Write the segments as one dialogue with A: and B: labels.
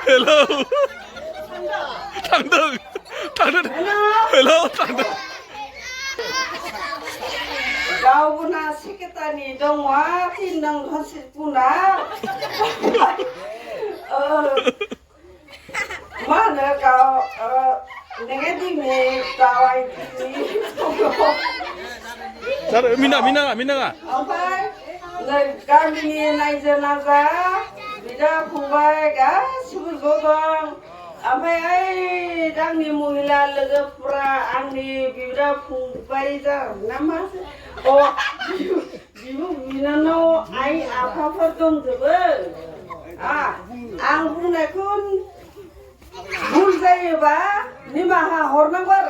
A: Hello. Thằng Đừng. Hello thằng Đừng.
B: Gauna sikitani dongwa tinang hasipuna. Mana kau negatif ni kau ini.
A: Sar mina.
B: Apa? Kami ni naik jenazah. Bila kubai sebut godong. Apa ay dang ni muhila lega pura angni bila kubai jar nama. Oh, ibu minano ay apa perdong tebel. Ang punya kun bul saya ba, ni mah hornang bar.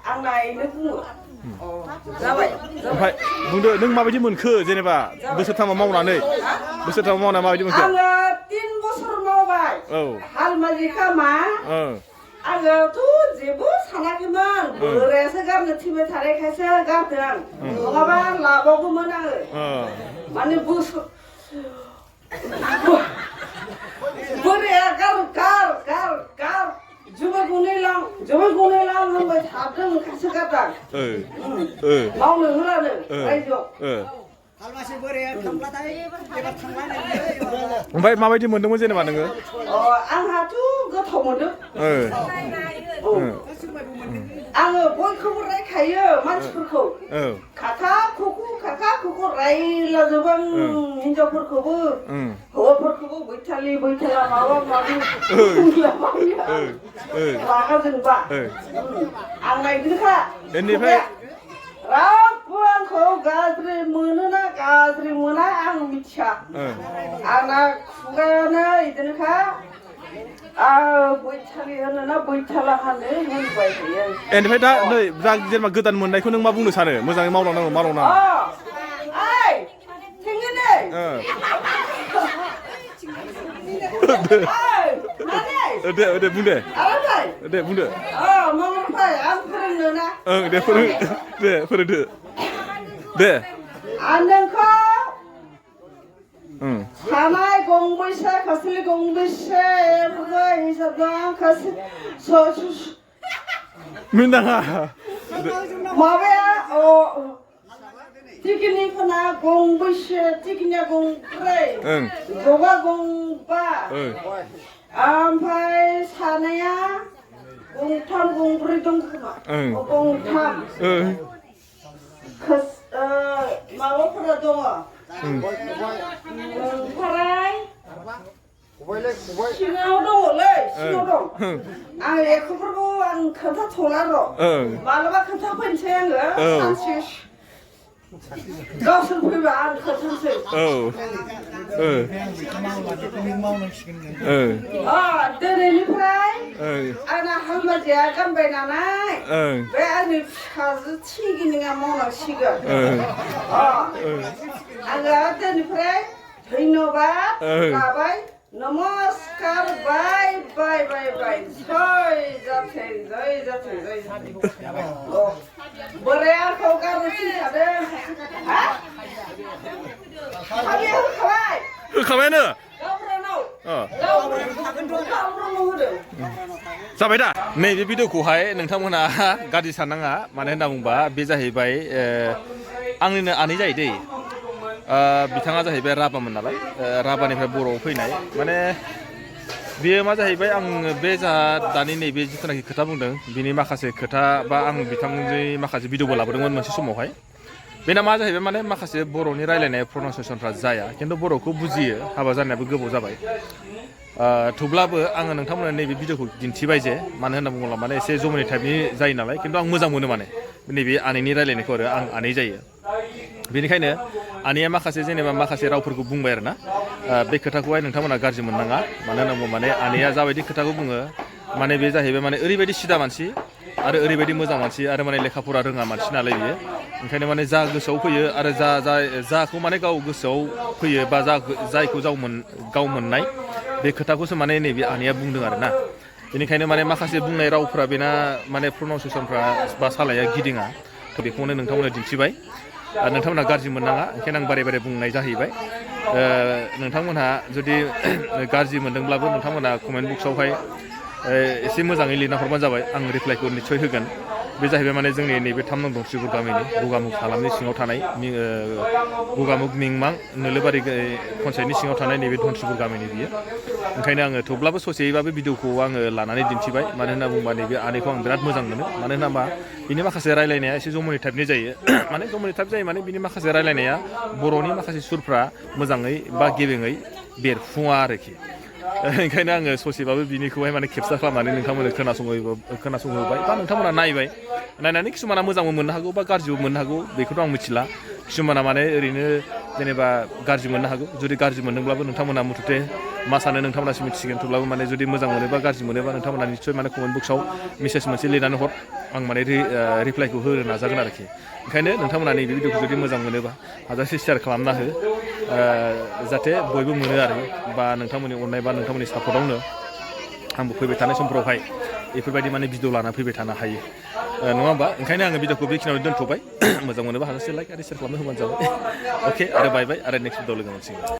B: Ang naik ni pun.
A: Oमफ्राय बुंदो नों माबायदि मोनखो जेनेबा बोसोरथामाव मावनानै बोसोरथामाव मावना माबायदि मोनखो
B: आङो 3 बोसोर मावबाय हाल मालिका मा आङोथ' जेबो सानाखैमोन बोरायासो गारनो थिनबाय थानायखायसो गारदों नङाबा लाबावगौमोन आङो माने बोसोर बोराया गार जोबोर गुनै लां होनबाय थादों ओंखायसो गारदां मावनो होलानो रायजोआव
C: हालमासि बोराया थांब्लाथाय एबार थांला
A: ओमफ्राय माबायदि मोनदोंमोन जेनेबा नोङो
B: आंहाथ' गोथाव मोनदों आङो बयखौबो रायखायो मानसिफोरखौ खाखा खुखु रायलाजोबो आं हिनजावफोरखौबो हौवाफोरखौबो बैथाला माबा माबि रागा जोंबा आं नायगोनखा
A: बेनिफ्राय
B: रावबो आंखौ गाज्रि मोनोना गाज्रि मोना आं मिथिया आंना खुगायानो बिदिनोखा बैथालि होनोना बैथाला होनो होनबाय थायो
A: बेनिफ्राय दा नै दा जेनेबा गोदान मोननायखौ नों मा बुंनो सानो मोजाङै मावलांनांगौ
B: ओइ थेंगोनै
A: दे बुंदो दे बुंदो
B: माबाफाय आं फोरोंनो ना
A: दे फोरोंदो दे
B: आं नोंखौ सानाय गंबैसे खोस्लि गंबैसे हिसाबजों खोस्लि
A: मिन्दाङा
B: माबाया टिकिनिफोरना गंबैसे टिकिनिया गंब्रै जगा गंबा ओमफ्राय सानाया गंथाम गंब्रै दं खोमा गंथाम माबाफोरा दङ ओमफ्राय सिङाव दङलै सिङाव दं आं एखौफोरखौ आं खोन्थाथ'ला र' मालाबा खोन्थाफैनोसै आङो सानसे गावसोर फैबा आं खोन्थानोसै दिनैनिफ्राय आंना हालमाजिया गानबाय नालाय बे आंनि फिसाजो थिगिनिया मावनांसिगोन आङो दिनैनिफ्राय धन्यबाद लाबाय नमस्कार बाय जय जाथों बोराया आंखौ गारनो थिनखादों
A: होखाबायानो जाबाय दा नैबे भिडिअखौहाय नोंथांमोना गाज्रि साननाङा मानो होनना बुंबा बे जाहैबाय आंनिनो आनै जायो दै बिथाङा जाहैबाय राभामोन नालाय राभानिफ्राय बर'आव फैनाय माने बेयो मा जाहैबाय आं बे जा दानि नैबे जिथुनाखि खोथा बुंदों बिनि माखासे खोथा बा आं बिथांनि माखासे भिडिअबो लाबोदोंमोन मोनसे समावहाय बेना मा जाहैबाय माने माखासे बर'नि रायलायनाय प्रनाउन्सियेसनफ्रा जाया खिन्थु बर'खौ बुजियो हाबा जानायाबो गोबाव जाबाय थेवब्लाबो आङो नोंथांमोननो नैबे भिडिअखौ दिन्थिबाय जे मानो होनना बुङोब्ला माने एसे जमिनि टाइपनि जायो नालाय खिन्थु आं मोजां मोनो माने नैबे आनैनि रायलायनायखौ आरो आं आनै जायो बेनिखायनो आनैया माखासे जेनेबा माखासे रावफोरखौ बुंबाय आरो ना बे खोथाखौहाय नोंथांमोना गाज्रि मोननाङा मानो होनना बुङोब्ला माने आनैया जाबायदि खोथाखौ बुङो माने बे जाहैबाय माने ओरैबायदि सिदा मानसि आरो ओरैबायदि मोजां मानसि आरो माने लेखा फरा रोङा मानसि नालाय बियो ओंखायनो माने जा गोसोआव फैयो आरो जाखौ माने गाव गोसोआव फैयो बा जायखौ गाव मोननाय बे खोथाखौसो माने नैबे आनैया बुंदों आरो ना बेनिखायनो माने माखासे बुंनाय रावफोरा बेना माने प्रनाउन्सियेसनफ्रा बा सालाया गिदिङा बेखौनो नोंथांमोननो दिन्थिबाय नोंथांमोनहा गाज्रि मोननाङा ओंखायनो आं बारे बारे बुंनाय जाहैबाय नोंथांमोनहा जुदि गाज्रि मोनदोंब्लाबो नोंथांमोनहा कमेन्ट बक्सआवहाय एसे मोजाङै लिरना हरबानो जाबाय आं रिप्लाइखौ निस्सय होगोन बे जाहैबाय माने जोंनि नैबे 3 नं धनसिपुर गामिनि गगामुग हालामनि सिङाव थानाय गगामुग मिंमां नोलोबारि पन्सायतनि सिङाव थानाय नैबे धनसिपुर गामिनि बियो ओंखायनो आङो थेवब्लाबो ससेयैबाबो भिडिअखौ आङो लानानै दिन्थिबाय मानो होनना बुङोबा नैबे आनैखौ आं बिराद मोजां मोनो मानो होनोबा बिनि माखासे रायलायनाया एसे जमनि टाइपनि जायो माने जमनि टाइप जायो माने बिनि माखासे रायलायनाया बर'नि माखासे सुरफ्रा मोजाङै बा गेबेङै बेरफुङा आरोखि ओंखायनो आङो ससेबाबो बिनिखौहाय माने केपचार खालामनानै नोंथांमोननो खोनासंहोबाय बा नोंथांमोना नायबाय नायनानै किसुमाना मोजांबो मोननो हागौ बा गाज्रिबो मोननो हागौ बेखौथ' आं मिथिला किसुमाना माने ओरैनो जेनेबा गाज्रि मोननो हागौ जुदि गाज्रि मोनदोंब्लाबो नोंथांमोना मुथुथे मा सानो नोंथांमोनासो मिथिसिगोन थेवब्लाबो माने जुदि मोजां मोनोबा गाज्रि मोनोबा नोंथांमोना निस्सय माने कमेन्ट बक्सआव मेसेज मोनसे लिरनानै हर आं माने रिप्लाइखौ होनो नाजागोन आरोखि ओंखायनो नोंथांमोना नैबे भिडिअखौ जुदि मोजां मोनोबा हाजासे शेयार खालामना हो जाहाथे बयबो मोनो आरो बा नोंथांमोननि अननाय बा नोंथांमोननि सापर्टआवनो आंबो फैबाय थानाय समफ्रावहाय बेफोरबायदि माने भिडिअ लाना फैबाय थानो हायो नङा होमबा ओंखायनो आङो भिडिअखौ बेखिनियावनो दोनथ'बाय मोजां मोनोबा हाजासे लाइक आरो शेयार खालामना होबानो जाबाय अके आरो बाय बाय आरो नेक्स्ट भिडिअ लोगो मोनसिगोन